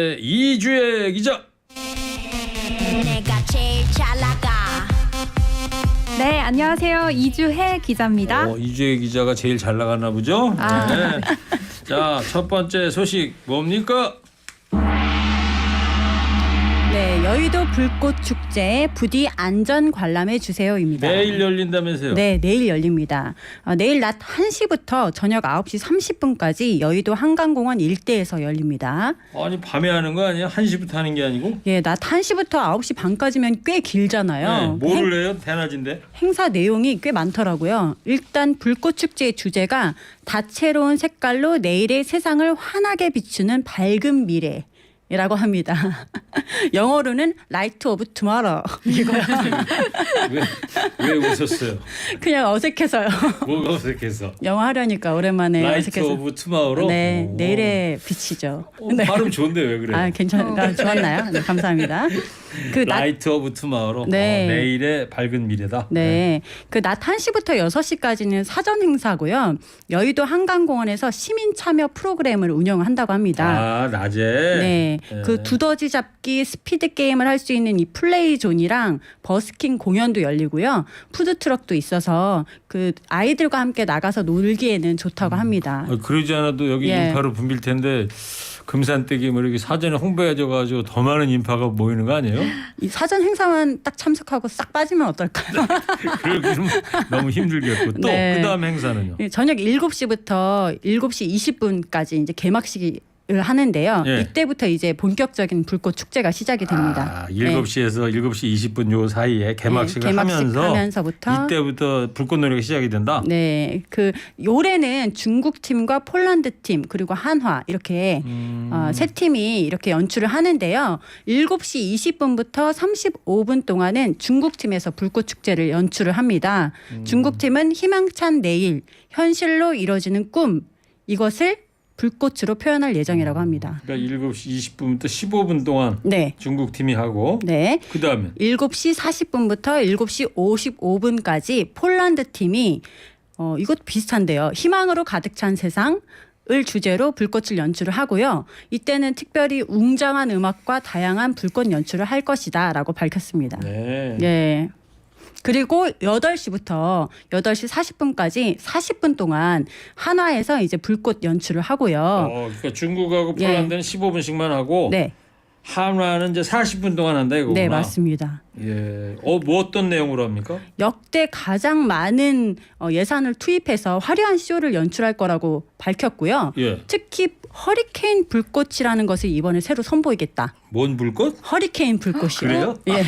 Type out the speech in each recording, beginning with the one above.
이주혜 기자. 내가 제일 잘 나가. 네, 안녕하세요. 이주혜 기자입니다. 이주혜 기자가 제일 잘 나갔나 보죠? 네. 자, 첫 번째 소식 뭡니까? 네, 여의도 불꽃축제 부디 안전 관람해 주세요입니다. 내일 열린다면서요? 네, 내일 열립니다. 내일 낮 1시부터 저녁 9시 30분까지 여의도 한강공원 일대에서 열립니다. 아니 밤에 하는 거 아니야? 1시부터 하는 게 아니고? 예, 낮 1시부터 9시 반까지면 꽤 길잖아요. 네, 뭐를 해요? 대낮인데? 행사 내용이 꽤 많더라고요. 일단 불꽃축제의 주제가 다채로운 색깔로 내일의 세상을 환하게 비추는 밝은 미래. 이라고 합니다. 영어로는 Light of Tomorrow. 이거요. 왜 웃었어요? 그냥 어색해서요. 뭐가 어색해서? 영어 하려니까 오랜만에 라이트 어색해서. 오브 투마우로? 네, 내일의 빛이죠. 네. 발음 좋은데 왜 그래요? 좋았나요? 네, 감사합니다. 라이트 오브 투마우로? 네. 내일의 밝은 미래다? 네. 그 낮 1시부터 6시까지는 사전 행사고요. 여의도 한강공원에서 시민 참여 프로그램을 운영한다고 합니다. 아, 낮에? 네. 그 두더지 잡기 스피드 게임을 할 수 있는 이 플레이 존이랑 버스킹 공연도 열리고요. 푸드트럭도 있어서 그 아이들과 함께 나가서 놀기에는 좋다고 합니다. 그러지 않아도 여기 인파로 붐빌 텐데 금산댁이 뭐 이렇게 사전에 홍보해져가지고 더 많은 인파가 모이는 거 아니에요? 이 사전 행사만 딱 참석하고 싹 빠지면 어떨까요? 그럼 너무 힘들겠고 또 네. 그다음 행사는요? 저녁 7시부터 7시 20분까지 이제 개막식이 하는데요. 예. 이때부터 이제 본격적인 불꽃 축제가 시작이 됩니다. 7시에서 7시 20분 요 사이에 개막식을 하면서부터 이때부터 불꽃놀이가 시작이 된다. 네, 그 올해는 중국 팀과 폴란드 팀 그리고 한화 이렇게 세 팀이 이렇게 연출을 하는데요. 7시 20분부터 35분 동안은 중국 팀에서 불꽃 축제를 연출을 합니다. 중국 팀은 희망찬 내일, 현실로 이뤄지는 꿈 이것을 불꽃으로 표현할 예정이라고 합니다. 그러니까 7시 20분부터 15분 동안 네. 중국 팀이 하고 네. 그다음에 7시 40분부터 7시 55분까지 폴란드 팀이 이것도 비슷한데요. 희망으로 가득 찬 세상을 주제로 불꽃을 연출을 하고요. 이때는 특별히 웅장한 음악과 다양한 불꽃 연출을 할 것이다라고 밝혔습니다. 네. 네. 그리고 8시부터 8시 40분까지 40분 동안 한화에서 이제 불꽃 연출을 하고요. 그러니까 중국하고 폴란드는 15분씩만 하고 네. 한화는 이제 40분 동안 한다 이거구나. 네, 맞습니다. 예. 뭐 어떤 내용으로 합니까? 역대 가장 많은 예산을 투입해서 화려한 쇼를 연출할 거라고 밝혔고요. 예. 특히 허리케인 불꽃이라는 것을 이번에 새로 선보이겠다. 뭔 불꽃? 허리케인 불꽃이요. 그래요? 예.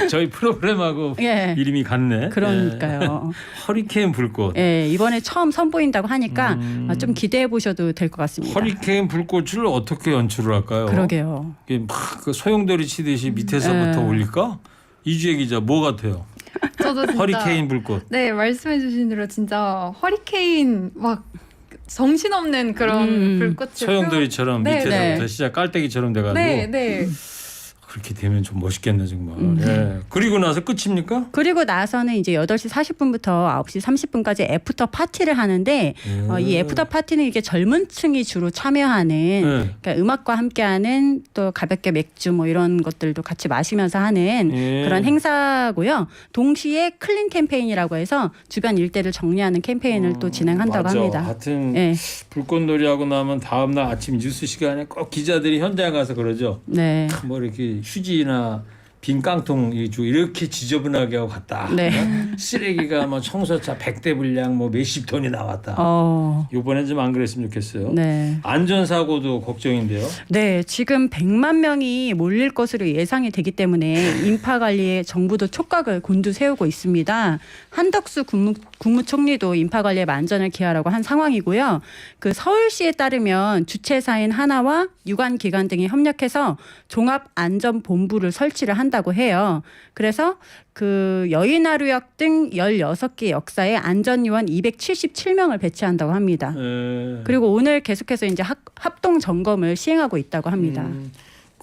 저희 프로그램하고 예. 이름이 같네. 그러니까요. 허리케인 불꽃. 예, 이번에 처음 선보인다고 하니까 좀 기대해 보셔도 될 것 같습니다. 허리케인 불꽃을 어떻게 연출을 할까요? 그러게요. 이게 막그 소용돌이 치듯이 밑에서부터 올릴까? 이주혜 기자 뭐 같아요? 저도 진짜 허리케인 불꽃. 네, 말씀해 주신 대로 진짜 허리케인 막 정신없는 그런 불꽃을 소용돌이처럼 네, 밑에서부터 네. 시작 깔때기처럼 돼가지고 네, 네. 그렇게 되면 좀 멋있겠네 정말. 예. 그리고 나서 끝입니까? 그리고 나서는 이제 8시 40분부터 9시 30분까지 애프터 파티를 하는데 이 애프터 파티는 이게 젊은 층이 주로 참여하는 그러니까 음악과 함께하는 또 가볍게 맥주 뭐 이런 것들도 같이 마시면서 하는 그런 행사고요. 동시에 클린 캠페인이라고 해서 주변 일대를 정리하는 캠페인을 또 진행한다고 맞아. 합니다. 하여튼 네. 불꽃놀이 하고 나면 다음날 아침 뉴스 시간에 꼭 기자들이 현장 가서 그러죠. 네. 뭐 이렇게 휴지나 빈 깡통 이렇게 지저분하게 하고 갔다. 네. 쓰레기가 뭐 청소차 100대 분량 뭐 몇십 톤이 나왔다. 이번엔 좀 안 그랬으면 좋겠어요. 네. 안전사고도 걱정인데요. 네, 지금 100만 명이 몰릴 것으로 예상이 되기 때문에 인파 관리에 정부도 촉각을 곤두세우고 있습니다. 한덕수 국무총리도 인파 관리에 만전을 기하라고 한 상황이고요. 그 서울시에 따르면 주최사인 하나와 유관기관 등이 협력해서 종합안전본부를 설치를 한다고 해요. 그래서 그 여의나루역 등 16개 역사에 안전요원 277명을 배치한다고 합니다. 그리고 오늘 계속해서 이제 합동 점검을 시행하고 있다고 합니다.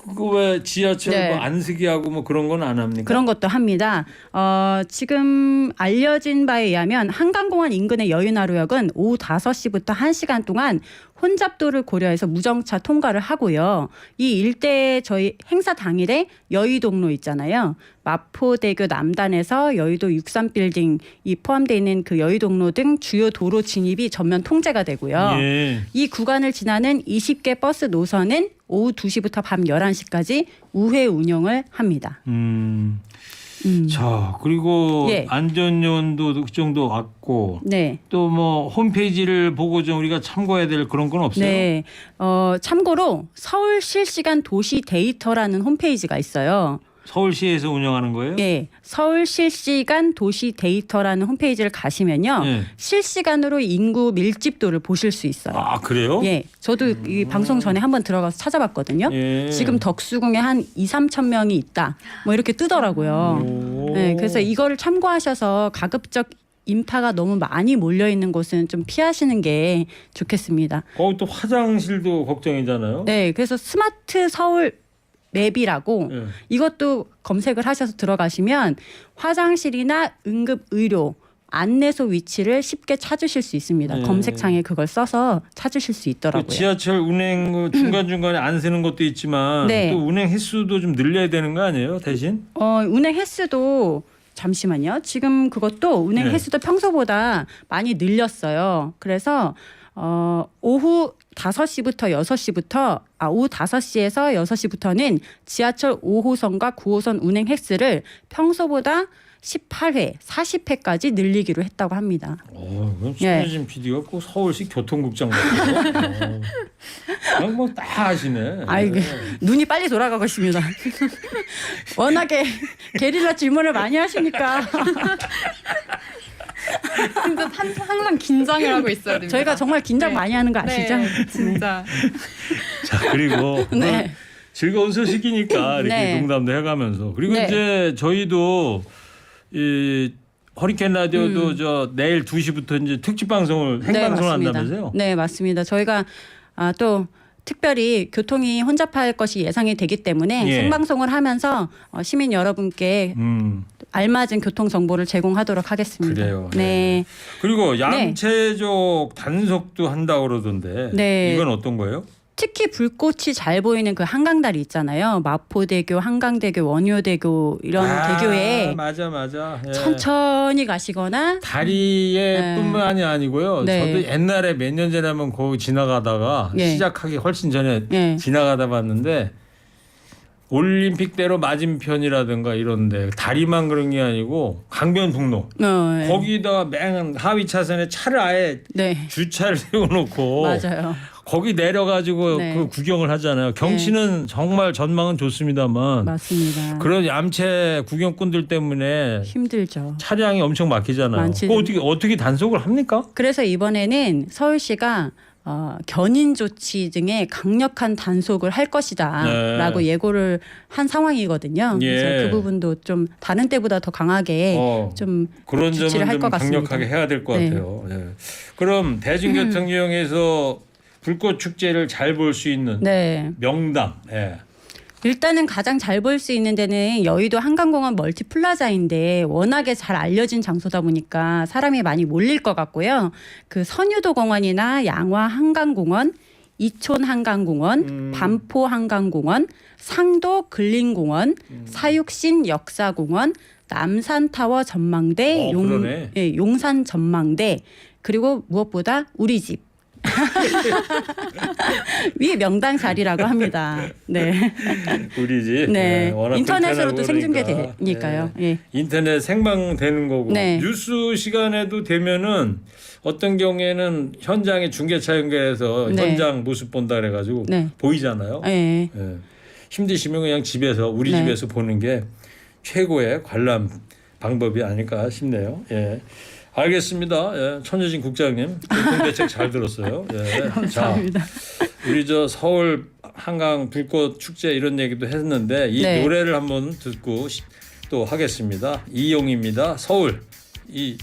그거 왜 지하철 네. 뭐 안쓰기 하고 뭐 그런 건 안 합니까? 그런 것도 합니다. 지금 알려진 바에 의하면 한강공원 인근의 여의나루역은 오후 5시부터 1시간 동안 혼잡도를 고려해서 무정차 통과를 하고요. 이 일대에 저희 행사 당일에 여의동로 있잖아요. 마포대교 남단에서 여의도 63빌딩이 포함되어 있는 그 여의동로 등 주요 도로 진입이 전면 통제가 되고요. 예. 이 구간을 지나는 20개 버스 노선은 오후 2시부터 밤 11시까지 우회 운영을 합니다. 자, 그리고 예. 안전요원도 그 정도 왔고 네. 또 뭐 홈페이지를 보고 좀 우리가 참고해야 될 그런 건 없어요? 네. 참고로 서울 실시간 도시 데이터라는 홈페이지가 있어요. 서울시에서 운영하는 거예요? 예. 서울 실시간 도시 데이터라는 홈페이지를 가시면요. 예. 실시간으로 인구 밀집도를 보실 수 있어요. 아, 그래요? 예. 저도 이 방송 전에 한번 들어가서 찾아봤거든요. 예. 지금 덕수궁에 한 2-3천 명이 있다. 뭐 이렇게 뜨더라고요. 오. 네, 그래서 이거를 참고하셔서 가급적 인파가 너무 많이 몰려 있는 곳은 좀 피하시는 게 좋겠습니다. 거기 또 화장실도 걱정이잖아요. 네, 그래서 스마트 서울 맵이라고 예. 이것도 검색을 하셔서 들어가시면 화장실이나 응급 의료 안내소 위치를 쉽게 찾으실 수 있습니다. 네. 검색창에 그걸 써서 찾으실 수 그 있더라고요. 지하철 운행 중간중간에 안 쓰는 것도 있지만 네. 또 운행 횟수도 좀 늘려야 되는 거 아니에요? 대신? 운행 횟수도 잠시만요. 지금 그것도 운행 네. 횟수도 평소보다 많이 늘렸어요. 그래서 오후 5시부터 6시부터 오후 5시에서 6시부터는 지하철 5호선과 9호선 운행 횟수를 평소보다 18회, 40회까지 늘리기로 했다고 합니다. 그럼 예. 신혜진 PD가 꼭 서울시 교통국장 같아요. 그냥 뭐 다 하시네. 아이고, 눈이 빨리 돌아가고 있습니다. 워낙에 게릴라 질문을 많이 하시니까 진짜 항상 긴장을 하고 있어야 됩니다. 저희가 정말 긴장 네. 많이 하는 거 아시죠? 네, 진짜. 자, 그리고 네. 즐거운 소식이니까 이렇게 네. 농담도 해가면서 그리고 네. 이제 저희도 이 허리케인 라디오도 저 내일 2시부터 이제 특집 방송을 생방송을 맞습니다. 한다면서요? 네, 맞습니다. 저희가 또 특별히 교통이 혼잡할 것이 예상이 되기 때문에 예. 생방송을 하면서 시민 여러분께 알맞은 교통 정보를 제공하도록 하겠습니다. 그래요. 네. 그리고 양체적 단속도 한다고 그러던데 네. 이건 어떤 거예요? 특히 불꽃이 잘 보이는 그 한강다리 있잖아요. 마포대교, 한강대교, 원효대교 이런 대교에 맞아. 예. 천천히 가시거나 다리에뿐만이 아니고요. 네. 저도 옛날에 몇 년 전에 한번 거기 지나가다가 예. 시작하기 훨씬 전에 예. 지나가다 봤는데 올림픽대로 맞은편이라든가 이런데 다리만 그런 게 아니고 강변북로 네. 거기다가 맨 하위 차선에 차를 아예 네. 주차를 세워놓고 맞아요. 거기 내려가지고 네. 그 구경을 하잖아요. 경치는 정말 전망은 좋습니다만 맞습니다. 그런 얌체 구경꾼들 때문에 힘들죠. 차량이 엄청 막히잖아요. 많지. 그거 어떻게 단속을 합니까? 그래서 이번에는 서울시가 견인 조치 등의 강력한 단속을 할 것이다라고 네. 예고를 한 상황이거든요. 예. 그래서 그 부분도 좀 다른 때보다 더 강하게 좀 그런 조치를 점은 할 좀 것 같습니다. 강력하게 해야 될 것 네. 같아요. 예. 그럼 대중교통 이용해서 불꽃 축제를 잘 볼 수 있는 네. 명당. 예. 일단은 가장 잘 볼 수 있는 데는 여의도 한강공원 멀티플라자인데 워낙에 잘 알려진 장소다 보니까 사람이 많이 몰릴 것 같고요. 그 선유도 공원이나 양화 한강공원, 이촌 한강공원, 반포 한강공원, 상도 근린공원, 사육신 역사공원, 남산타워 전망대, 그러네. 용산 전망대, 그리고 무엇보다 우리 집. 위 명당 자리라고 합니다. 네. 우리 집. 네. 예, 워낙 인터넷으로도 편하고 그러니까. 생중계되니까요. 예. 예. 인터넷 생방되는 거고 네. 뉴스 시간에도 되면은 어떤 경우에는 현장에 중계차 연결해서 네. 현장 모습 본다 그래가지고 네. 보이잖아요. 예. 예. 힘드시면 그냥 집에서 우리 네. 집에서 보는 게 최고의 관람 방법이 아닐까 싶네요. 예. 알겠습니다. 예. 천여진 국장님 교통대책 잘 들었어요. 예. 감사합니다. 자, 우리 저 서울 한강 불꽃 축제 이런 얘기도 했는데 이 네. 노래를 한번 듣고 또 하겠습니다. 이용입니다. 서울. 이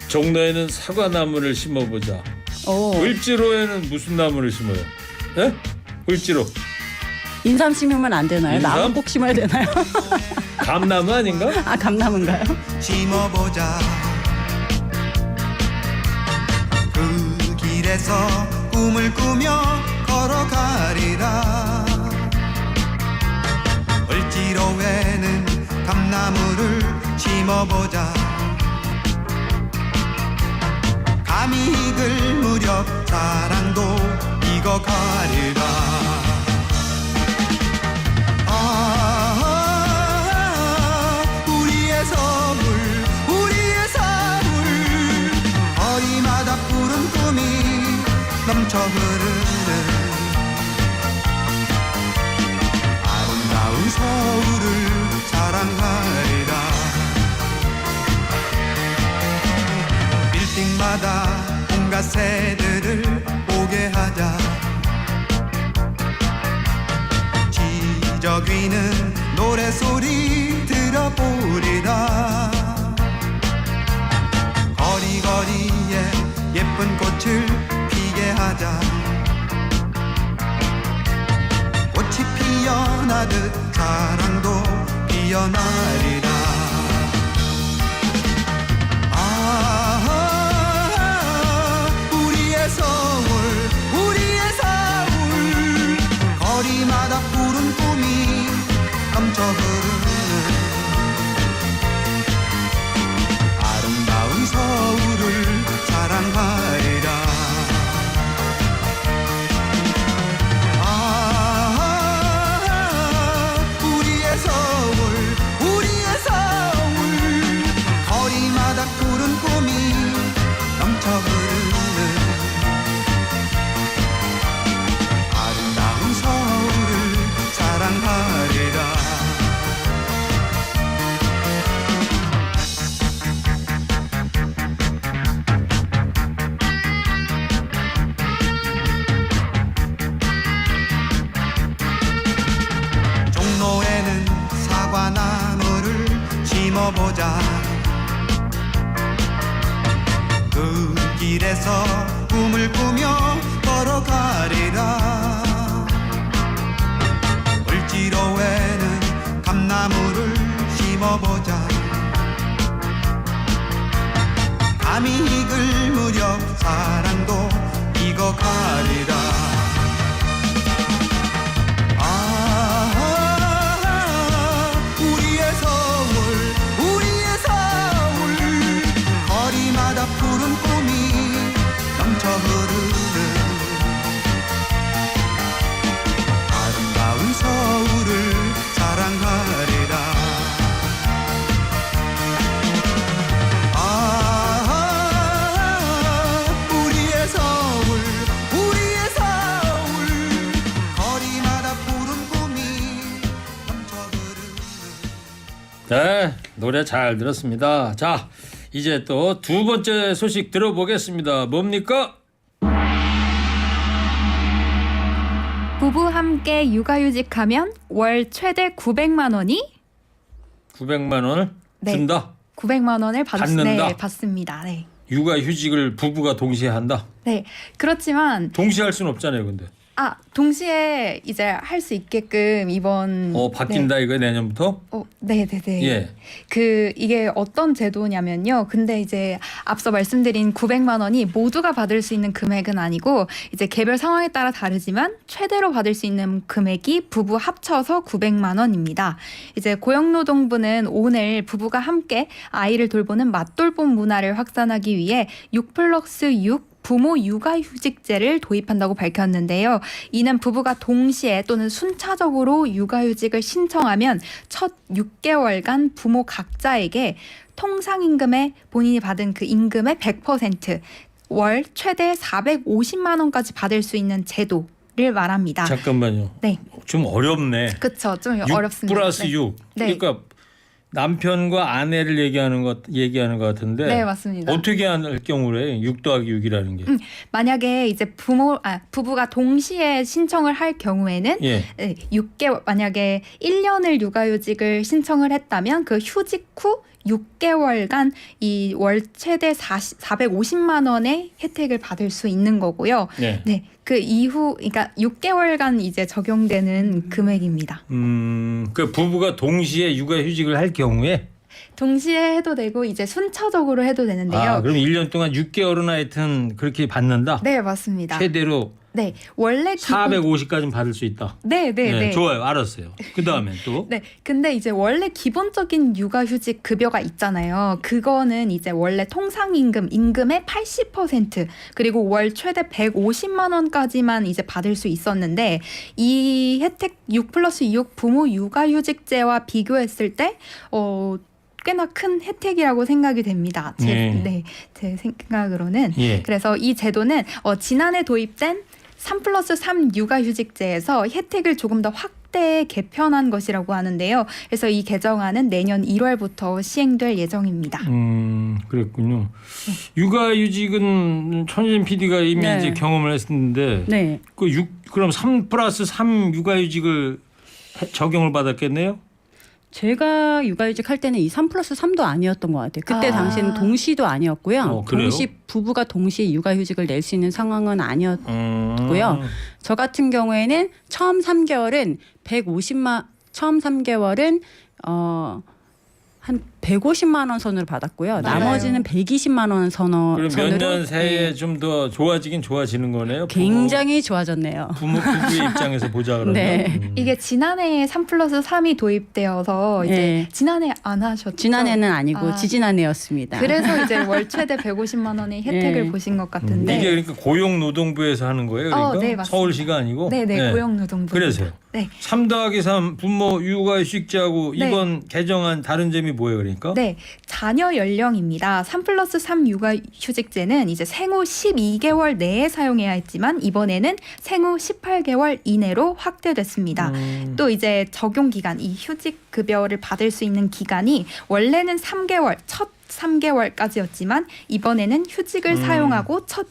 종로에는 사과나무를 심어보자. 오. 을지로에는 무슨 나무를 심어요? 예? 을지로. 인삼 심으면 안 되나요? 인삼? 나무 꼭 심어야 되나요? 감나무 아닌가? 아 감나무인가요? 심어보자. 그 길에서 꿈을 꾸며 걸어가리라. 을지로에는 감나무를 심어보자. 감이 익을 무렵 사랑도 익어가리라. 우리의 선물, 우리의 선물. 거리마다 푸른 꿈이 넘쳐 흐르는 아름다운 서울을 사랑하리라. 빌딩마다 온갖 새들을 보게 하자. 지저귀는 노래소리 들어보리라. 거리거리에 예쁜 꽃을 피게 하자. 꽃이 피어나듯 사랑도 피어나리라. 우리의 서울, 우리의 서울. 거리마다 푸른 꿈이 넘쳐 흐르는 아름다운 서울을 사랑하리라. 우리의 서울, 우리의 서울. 거리마다 푸른 꿈이 넘쳐 흐르는 아름다운 서울을 사랑하리라. 종로에는 사과나무를 심어보자. 그 길에서 꿈을 꾸며 걸어가리라. 을지로에는 감나무를 심어보자. 감이 익을 무렵 사랑도 익어가리라. 우리의 서울, 우리의 서울. 거리마다 푸른 꿈이 넘쳐 흐르는 아름다운 서울을 사랑하리라. 우리의 서울, 우리의 서울. 거리마다 푸른 꿈이 넘쳐 흐르는 네, 노래 잘 들었습니다. 자, 이제 또 두 번째 소식 들어보겠습니다. 뭡니까? 부부 함께 육아휴직하면 월 최대 900만 원이 900만 원을 네. 준다. 900만 원을 받는다? 네, 받습니다. 네. 육아휴직을 부부가 동시에 한다. 네. 그렇지만 동시에 할 수는 없잖아요, 근데. 동시에 이제 할 수 있게끔 이번 바뀐다 이거 내년부터? 네, 네, 네. 예. 이게 어떤 제도냐면요. 근데 이제 앞서 말씀드린 900만 원이 모두가 받을 수 있는 금액은 아니고 이제 개별 상황에 따라 다르지만 최대로 받을 수 있는 금액이 부부 합쳐서 900만 원입니다. 이제 고용노동부는 오늘 부부가 함께 아이를 돌보는 맞돌봄 문화를 확산하기 위해 6+6 부모 육아휴직제를 도입한다고 밝혔는데요. 이는 부부가 동시에 또는 순차적으로 육아휴직을 신청하면 첫 6개월간 부모 각자에게 통상임금에 본인이 받은 그 임금의 100% 월 최대 450만 원까지 받을 수 있는 제도를 말합니다. 잠깐만요. 네. 좀 어렵네. 그렇죠. 좀 6 어렵습니다. 플러스 6. 네. 그러니까 남편과 아내를 얘기하는 것 같은데. 네, 맞습니다. 어떻게 할 경우래? 6 더하기 6이라는 게. 만약에 이제 부부가 동시에 신청을 할 경우에는 예. 6개월 만약에 1년을 육아휴직을 신청을 했다면 그 휴직 후 6개월간 이 월 최대 450만 원의 혜택을 받을 수 있는 거고요. 네. 네. 그 이후 그러니까 6개월간 이제 적용되는 금액입니다. 그 부부가 동시에 육아휴직을 할 경우에 동시에 해도 되고 이제 순차적으로 해도 되는데요. 그럼 1년 동안 6개월은 하여튼 그렇게 받는다. 네, 맞습니다. 최대로 네, 원래 450까지는 받을 수 있다. 네. 좋아요. 알았어요. 그다음에 또 네, 근데 이제 원래 기본적인 육아휴직 급여가 있잖아요. 그거는 이제 원래 임금의 80% 그리고 월 최대 150만 원까지만 이제 받을 수 있었는데 이 혜택 6+6 부모 육아휴직제와 비교했을 때 꽤나 큰 혜택이라고 생각이 됩니다. 제 생각으로는. 예. 그래서 이 제도는 지난해 도입된 3+3 육아휴직제에서 혜택을 조금 더 확대 개편한 것이라고 하는데요. 그래서 이 개정안은 내년 1월부터 시행될 예정입니다. 그랬군요. 육아휴직은 천진 PD가 이미 네. 이제 경험을 했었는데 네. 그럼 3+3 육아휴직을 적용을 받았겠네요? 제가 육아휴직 할 때는 이 3+3도 아니었던 것 같아요. 그때 당시에는 동시도 아니었고요. 그래요? 부부가 동시에 육아휴직을 낼 수 있는 상황은 아니었고요. 저 같은 경우에는 처음 3개월은 한 150만 원 선으로 받았고요. 맞아요. 나머지는 120만 원 선으로. 그럼 몇 년 새에 좀 더 좋아지긴 좋아지는 거네요. 굉장히 좋아졌네요. 부부의 입장에서 보자 그러면. 네. 이게 지난해 3+3이 도입되어서 이제 네. 지난해 안 하셨죠? 지난해는 아니고 지지난해였습니다. 그래서 이제 월 최대 150만 원의 혜택을 네. 보신 것 같은데. 이게 그러니까 고용노동부에서 하는 거예요. 그러니까 네, 맞습니다. 서울시가 아니고. 네, 고용노동부. 그래서요. 네. 3+3 부모 육아휴직제하고 네. 이번 개정안 다른 점이 뭐예요, 그러니까? 네, 자녀 연령입니다. 3+3 육아휴직제는 이제 생후 12개월 내에 사용해야 했지만 이번에는 생후 18개월 이내로 확대됐습니다. 또 이제 적용 기간, 이 휴직 급여를 받을 수 있는 기간이 원래는 3개월, 첫 3개월까지였지만 이번에는 휴직을 사용하고 첫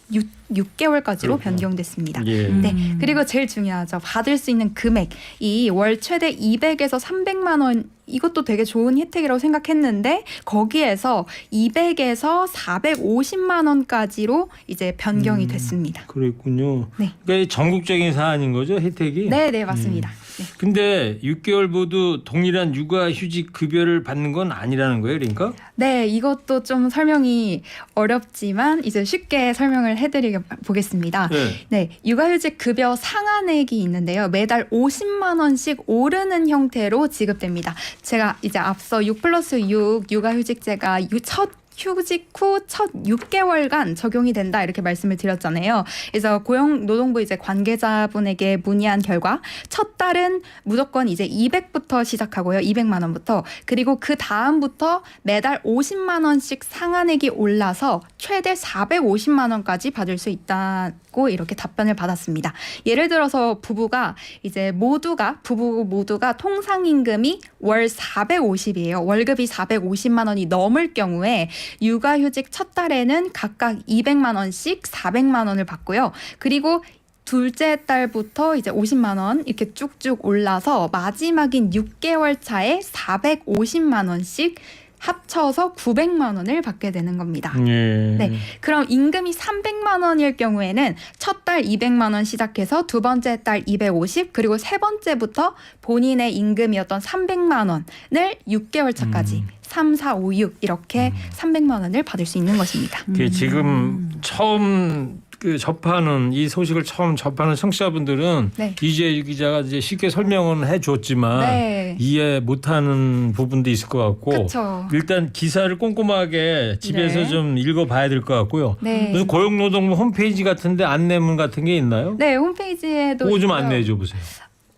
6개월까지로 변경됐습니다. 예. 네, 그리고 제일 중요하죠. 받을 수 있는 금액, 이 월 최대 200에서 300만 원 이것도 되게 좋은 혜택이라고 생각했는데 거기에서 200에서 450만 원까지로 이제 변경이 됐습니다. 그랬군요. 네. 그러니까 전국적인 사안인 거죠, 혜택이? 네, 맞습니다. 네. 근데 6개월 모두 동일한 육아휴직 급여를 받는 건 아니라는 거예요, 그러니까? 네, 이것도 좀 설명이 어렵지만 이제 쉽게 설명을 해드려 보겠습니다. 네, 육아휴직 급여 상한액이 있는데요. 매달 50만 원씩 오르는 형태로 지급됩니다. 제가 이제 앞서 6+6 육아휴직제가 첫 휴직 후 첫 6개월간 적용이 된다 이렇게 말씀을 드렸잖아요. 그래서 고용노동부 이제 관계자분에게 문의한 결과 첫 달은 무조건 이제 200부터 시작하고요. 200만 원부터. 그리고 그 다음부터 매달 50만 원씩 상한액이 올라서 최대 450만 원까지 받을 수 있다고 이렇게 답변을 받았습니다. 예를 들어서 부부가 부부 모두가 통상임금이 월 450이에요. 월급이 450만 원이 넘을 경우에 육아휴직 첫 달에는 각각 200만 원씩 400만 원을 받고요. 그리고 둘째 달부터 이제 50만 원 이렇게 쭉쭉 올라서 마지막인 6개월 차에 450만 원씩 합쳐서 900만 원을 받게 되는 겁니다. 예. 네, 그럼 임금이 300만 원일 경우에는 첫 달 200만 원 시작해서 두 번째 달 250 그리고 세 번째부터 본인의 임금이었던 300만 원을 6개월 차까지 3, 4, 5, 6 이렇게 300만 원을 받을 수 있는 것입니다. 지금 처음 접하는 이 소식을 처음 접하는 청취자분들은 네. 이재유 기자가 이제 쉽게 설명은 해줬지만 네. 이해 못하는 부분도 있을 것 같고 그렇죠. 일단 기사를 꼼꼼하게 집에서 네. 좀 읽어봐야 될 것 같고요. 네. 무슨 고용노동부 홈페이지 같은데 안내문 같은 게 있나요? 네, 홈페이지에도 그거 좀 있고요. 안내해 줘 보세요.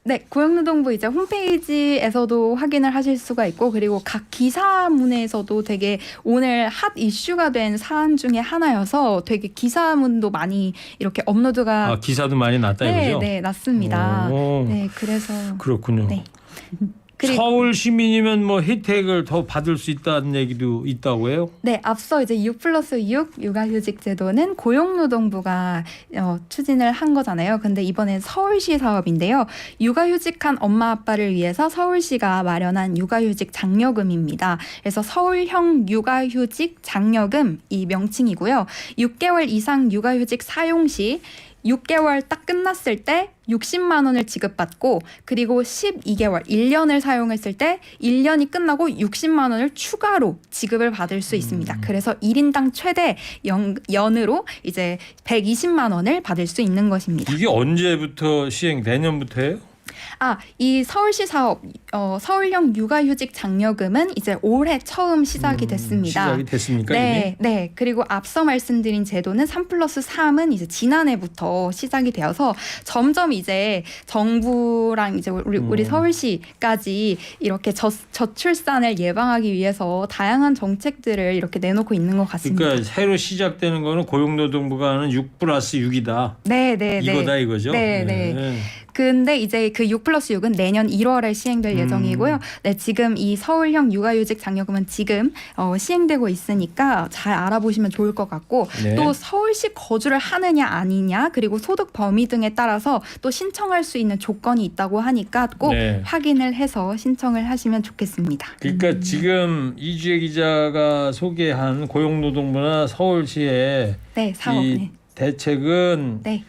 네, 고용노동부 이제 홈페이지에서도 확인을 하실 수가 있고 그리고 각 기사문에서도 되게 오늘 핫 이슈가 된 사안 중에 하나여서 되게 기사문도 많이 이렇게 업로드가 기사도 많이 났다 이거죠? 네, 났습니다. 오. 네, 그래서 그렇군요. 네. 그리고 서울 시민이면 뭐 혜택을 더 받을 수 있다는 얘기도 있다고 해요? 네, 앞서 이제 6+6 육아휴직 제도는 고용노동부가 추진을 한 거잖아요. 근데 이번엔 서울시 사업인데요. 육아휴직한 엄마 아빠를 위해서 서울시가 마련한 육아휴직 장려금입니다. 그래서 서울형 육아휴직 장려금 이 명칭이고요. 6개월 이상 육아휴직 사용 시 6개월 딱 끝났을 때 60만 원을 지급받고 그리고 12개월 1년을 사용했을 때 1년이 끝나고 60만 원을 추가로 지급을 받을 수 있습니다. 그래서 1인당 최대 연으로 이제 120만 원을 받을 수 있는 것입니다. 이게 언제부터 시행? 내년부터예요? 이 서울시 사업 서울형 육아휴직 장려금은 이제 올해 처음 시작이 됐습니다. 시작이 됐습니까? 네, 이미? 네. 그리고 앞서 말씀드린 제도는 3+3은 이제 지난해부터 시작이 되어서 점점 이제 정부랑 이제 우리 서울시까지 이렇게 저출산을 예방하기 위해서 다양한 정책들을 이렇게 내놓고 있는 것 같습니다. 그러니까 새로 시작되는 거는 고용노동부가 하는 6+6이다. 네, 네, 네. 이거다 이거죠? 네, 네. 근데 이제 그 6+6은 내년 1월에 시행될 예정이고요. 네, 지금 이 서울형 육아휴직 장려금은 지금 시행되고 있으니까 잘 알아보시면 좋을 것 같고 네. 또 서울시 거주를 하느냐 아니냐 그리고 소득 범위 등에 따라서 또 신청할 수 있는 조건이 있다고 하니까 꼭 네. 확인을 해서 신청을 하시면 좋겠습니다. 그러니까 지금 이주혜 기자가 소개한 고용노동부나 서울시의 네, 사업. 이 네. 대책은 네.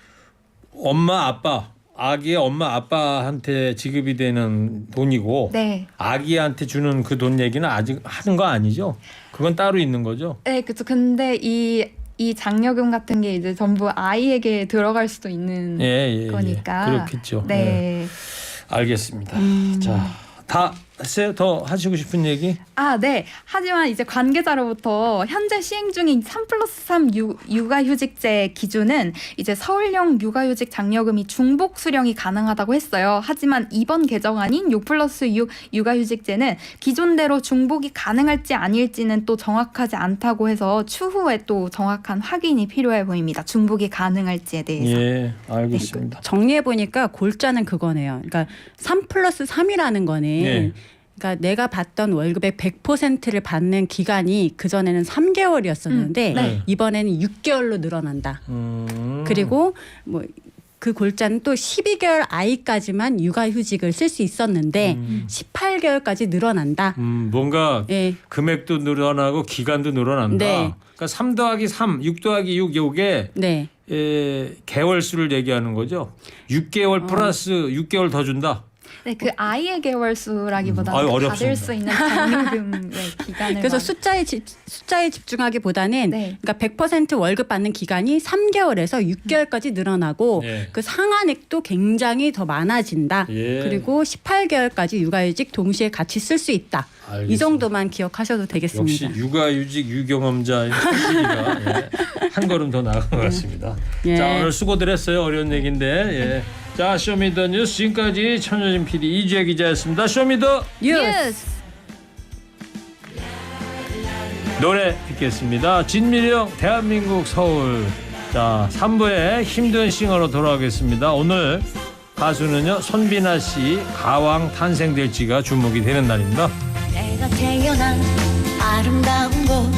엄마 아빠 아기의 엄마 아빠한테 지급이 되는 돈이고 네. 아기한테 주는 그 돈 얘기는 아직 하는 거 아니죠? 그건 따로 있는 거죠? 네, 그렇죠. 근데 이 장려금 같은 게 이제 전부 아이에게 들어갈 수도 있는 예. 거니까. 그렇겠죠. 네. 예. 알겠습니다. 자, 다 했어요? 더 하시고 싶은 얘기? 네. 하지만 이제 관계자로부터 현재 시행 중인 3+3 육아휴직제 기준은 이제 서울형 육아휴직 장려금이 중복 수령이 가능하다고 했어요. 하지만 이번 개정안인 6+6 육아휴직제는 기존대로 중복이 가능할지 아닐지는 또 정확하지 않다고 해서 추후에 또 정확한 확인이 필요해 보입니다. 중복이 가능할지에 대해서. 예, 알겠습니다. 정리해 보니까 골자는 그거네요. 그러니까 3+3이라는 거는 네. 그러니까 내가 받던 월급의 100%를 받는 기간이 그전에는 3개월이었었는데 네. 이번에는 6개월로 늘어난다. 그리고 뭐 그 골자는 또 12개월 아이까지만 육아휴직을 쓸 수 있었는데 18개월까지 늘어난다. 뭔가 예. 금액도 늘어나고 기간도 늘어난다. 네. 그러니까 3 더하기 3, 6 더하기 6 요게 네. 개월 수를 얘기하는 거죠. 6개월 플러스 6개월 더 준다. 네, 그 아이의 개월수라기보다는 아유, 그 받을 어렵습니다. 수 있는 장려금의 기간을 그래서 숫자에 집중하기보다는 네. 그러니까 100% 월급 받는 기간이 3개월에서 6개월까지 늘어나고 네. 그 상한액도 굉장히 더 많아진다. 예. 그리고 18개월까지 육아휴직 동시에 같이 쓸 수 있다. 알겠습니다. 이 정도만 기억하셔도 되겠습니다. 역시 육아휴직 유경험자인 천진이가 한 걸음 더 나간 것 같습니다. 예. 자, 오늘 수고들 했어요. 어려운 얘기인데. 예. 자, 쇼미더뉴스 지금까지 천여진 PD 이주혜 기자였습니다. 쇼미더 뉴스. 노래 듣겠습니다. 진미령 대한민국 서울. 자, 3부에 힘든 싱어로 돌아오겠습니다. 오늘 가수는요 손비나 씨 가왕 탄생될지가 주목이 되는 날입니다. 내가 태어난 아름다운 곳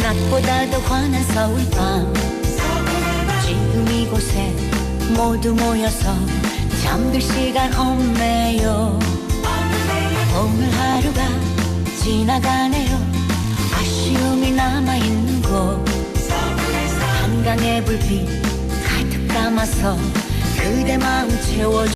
낮보다도 환한 서울 밤 지금 이곳에 모두 모여서 잠들 시간 없네요. 오늘 하루가 지나가네요. 아쉬움이 남아있는 곳 한강의 불빛 가득 담아서 그대 마음 채워줘.